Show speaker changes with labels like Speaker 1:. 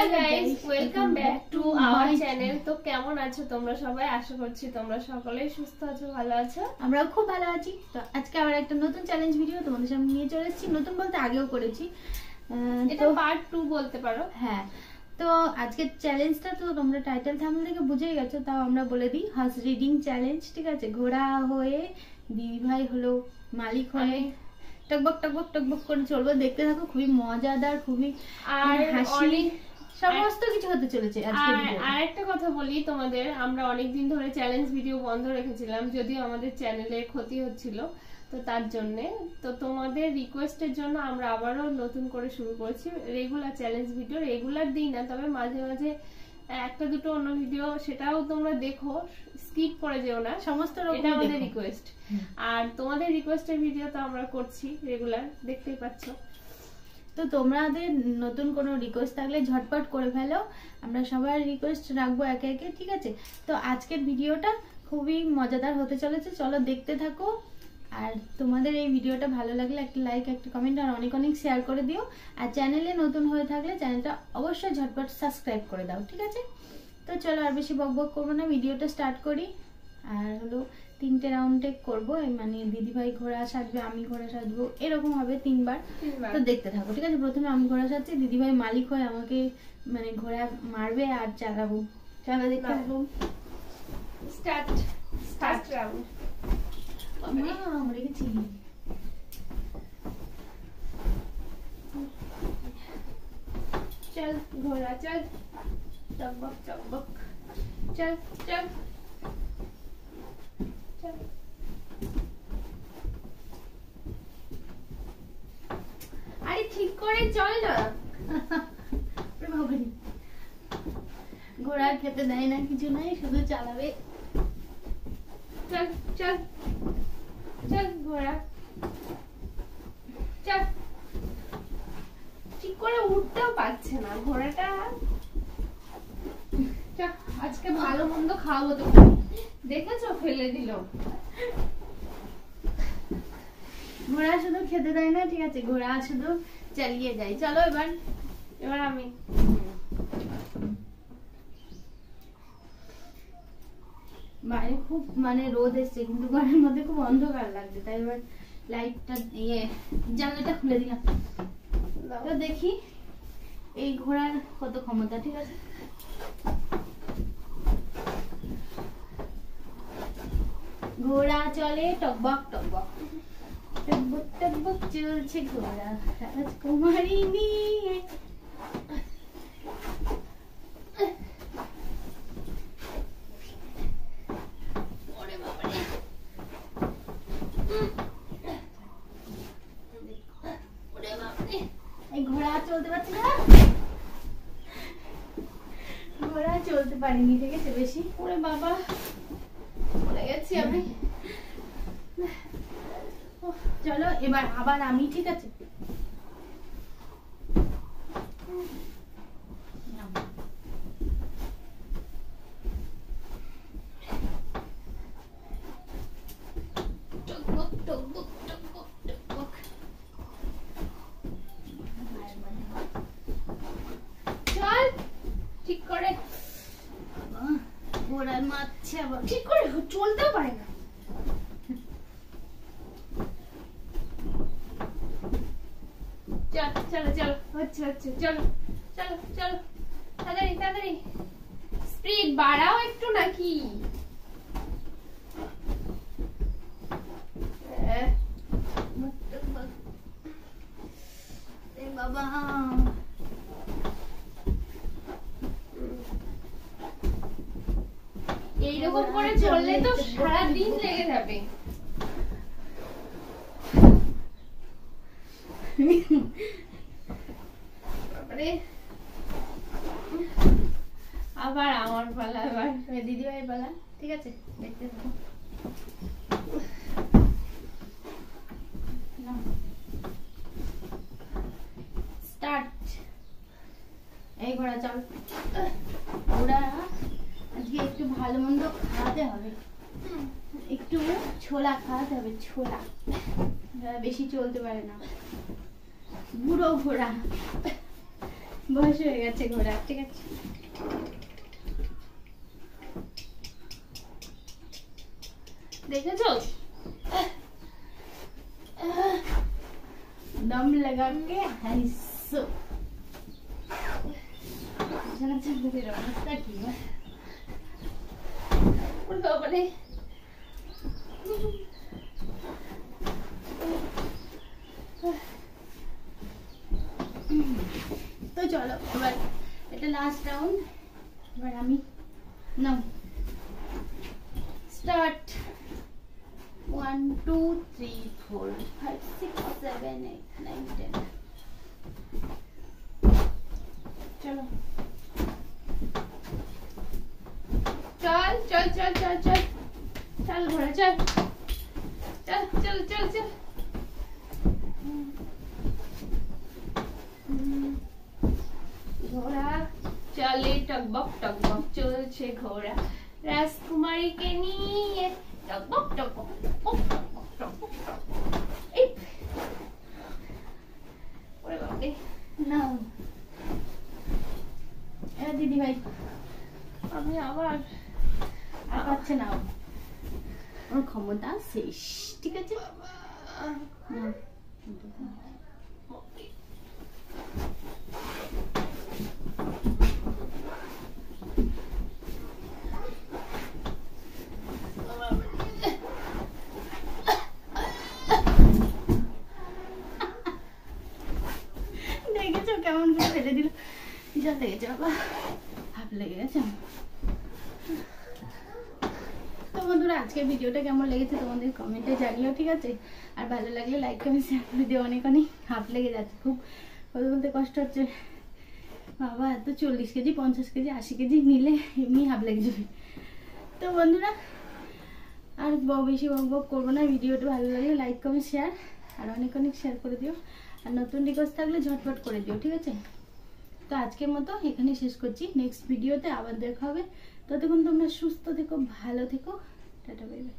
Speaker 1: Hi guys, welcome back to our channel. তো কেমন আছো তোমরা সবাই? আশা করছি তোমরা সকলেই সুস্থ আছো, ভালো আছো।
Speaker 2: আমরাও খুব ভালো আছি। তো আজকে আবার একটা নতুন চ্যালেঞ্জ ভিডিও তোমাদের সামনে নিয়ে চলে এসেছি। নতুন বলতে আগেও করেছি,
Speaker 1: এটা পার্ট 2 বলতে পারো।
Speaker 2: হ্যাঁ, তো আজকের চ্যালেঞ্জটা তো তোমরা টাইটেল থাম্বনেল থেকে বুঝেই গেছো, তাও আমরা বলে দিই, হর্স রিডিং চ্যালেঞ্জ। ঠিক আছে, ঘোড়া হয়ে দিদি ভাই হলো মালিক হয়ে টকবক টকবক টকবক করে চলবো। দেখতে থাকো, খুবই মজাদার, খুবই
Speaker 1: আর
Speaker 2: হাসি, সমস্ত কিছু হতে চলেছে আজকে ভিডিও।
Speaker 1: আর একটা কথা বলি তোমাদের, আমরা অনেকদিন ধরে চ্যালেঞ্জ ভিডিও বন্ধ রেখেছিলাম, যদিও আমাদের চ্যানেলে ক্ষতি হচ্ছিল, তো তার জন্য তো তোমাদের রিকোয়েস্টের জন্য আমরা আবারও নতুন করে শুরু করেছি রেগুলার চ্যালেঞ্জ ভিডিও। রেগুলার দিই না, তবে মাঝে মাঝে একটা দুটো অন্য ভিডিও, সেটাও তোমরা দেখো, স্কিপ করে যেও না,
Speaker 2: সমস্ত
Speaker 1: এটা আমাদের রিকোয়েস্ট। আর তোমাদের রিকোয়েস্টের ভিডিও তো আমরা করছি রেগুলার, দেখতেই পাচ্ছ।
Speaker 2: তো তোমাদের নতুন কোনো রিকোয়েস্ট থাকলে ঝটপট করে ফেলো, আমরা সবার রিকোয়েস্ট রাখবো একে একে। ঠিক আছে, তো আজকের ভিডিওটা খুবই মজাদার হতে চলেছে, চলো দেখতে থাকো। আর তোমাদের এই ভিডিওটা ভালো লাগলে একটা লাইক, একটা কমেন্ট আর অনেক অনেক শেয়ার করে দিও। আর চ্যানেলে নতুন হয়ে থাকলে চ্যানেলটা অবশ্যই ঝটপট সাবস্ক্রাইব করে দাও। ঠিক আছে, তো চলো আর বেশি বক বক করবো না, ভিডিওটা স্টার্ট করি। আর হলো 3টে রাউন্ডে করবো, মানে দিদিভাই ঘোড়া সাজবে, আমি ঘোড়া সাজবো, এরকম হবে 3বার। তো দেখতে থাকো। ঠিক আছে, প্রথমে আমি ঘোড়া সাজছি, দিদিভাই মালিক হয়ে আমাকে মানে ঘোড়া মারবে আর চালাবো। চলো দেখতে থাকো।
Speaker 1: Start round.
Speaker 2: আমরা রেখেছি।
Speaker 1: চল ঘোড়া চল, চকবক চকবক, চল চল চল। আরে ঠিক করে চল না।
Speaker 2: ঘোড়া খেতে দেয় না, কিছু নাই, শুধু চালাবে।
Speaker 1: চল চল চল ঘোড়া চল। ঠিক করে উঠতেও পারছে না ঘোড়াটা। চল, আজকে ভালো মন্দ খাওয়াবো তো, দেখেছো ফেলে দিল।
Speaker 2: ঘোড়া শুধু খেতে দেয় না, ঠিক আছে, ঘোড়া শুধু চালিয়ে যায়। চলো
Speaker 1: এবার আমি।
Speaker 2: বাইরে খুব মানে রোদ এসছে, কিন্তু ঘরের মধ্যে খুব অন্ধকার লাগছে, তাই এবার লাইটটা জানলাটা খুলে দিলাম। তো দেখি এই ঘোড়ার কত ক্ষমতা। ঠিক আছে, ঘোড়া চলে টকবক টকবক টকবক টকবক চলছে ঘোড়া রাজকুমারী নিয়ে। এই ঘোড়া চলতে পারছে না, ঘোড়া চলতে পারিনি, ঠিক আছে, বেশি।
Speaker 1: ওরে বাবা, পড়ে গেছি আমি।
Speaker 2: চলো এবার আবার আমি। ঠিক আছে,
Speaker 1: টকবক টকবক টকবক টকবক। চল ঠিক করে।
Speaker 2: ঘোড়া মারছে আবার,
Speaker 1: ঠিক করে চলতেও পারে না। চল চলো চলো, হচ্ছে হচ্ছে, চলো চলো চলো, তাড়াতাড়ি তাড়াতাড়ি, স্পিড বাড়াও একটু নাকি।
Speaker 2: বাবা
Speaker 1: এইরকম করে চললে তো সারাদিন লেগে যাবে। আবার আমার পালা, এবার
Speaker 2: দিদিভাই পালা। ঠিক আছে, দেখতে থাকো। স্টার্ট। এই ঘোড়া চল। ঘোড়া আজকে একটু ভালো মন্দ খাওয়াতে হবে, একটু ছোলা খাওয়াতে হবে, ছোলা। বেশি চলতে পারে না, বুড়ো ঘোড়া। বয়স হয়ে গেছে ঘোড়া, ঠিক আছে।
Speaker 1: দেখেছো
Speaker 2: दम लगा के हंसो। जना चंद्रेर अवस्था की है
Speaker 1: বাবারে।
Speaker 2: তো চলো এবার এটা লাস্ট রাউন্ড। এবার আমি নাও স্টার্ট। 1 2 3 4 5 6 7 8 9 10 চলো
Speaker 1: চল চল চল চল চল চল ঘোড়া চল চল চল চল চল। ঘোড়া চলে টকবক টকবক চলছে ঘোড়া রাজকুমারীকে নিয়ে টকবক টকবক টকবক টকবক টকবক টকবক। এই ওরে বাবারে।
Speaker 2: নাও এবার দিদি ভাই
Speaker 1: আমি আবার
Speaker 2: আর পাচ্ছে না, ওর ক্ষমতা শেষ, ঠিক আছে। নাও। দেখেছো কেমন করে ফেলে দিল, জল লেগেছে বাবা, হাত লেগে গেছে। তো বন্ধুরা আজকের ভিডিওটা কেমন লেগেছে তোমাদের কমেন্টে জানিও, ঠিক আছে। আর ভালো লাগলে লাইক কমেন্ট শেয়ার করে দিও। অনেক অনেক হাত লেগে যাচ্ছে, খুব কথা বলতে কষ্ট হচ্ছে বাবা। এত 40 কেজি 50 কেজি 80 কেজি নিলে এমনি হাত লেগে যাবে। তো বন্ধুরা আর বেশি বক করবো না, ভিডিওটা ভালো লাগলে লাইক কমেন্ট শেয়ার আর অনেক অনেক শেয়ার করে দিও। আর নতুন রিকোয়েস্ট থাকলে ঝটপট করে দিও, ঠিক আছে। তো আজকের মতো এখানে শেষ করছি, নেক্সট ভিডিওতে আবার দেখা হবে। ততক্ষণ তোমরা সুস্থ থেকো, ভালো থেকো, টাটা বাই বাই।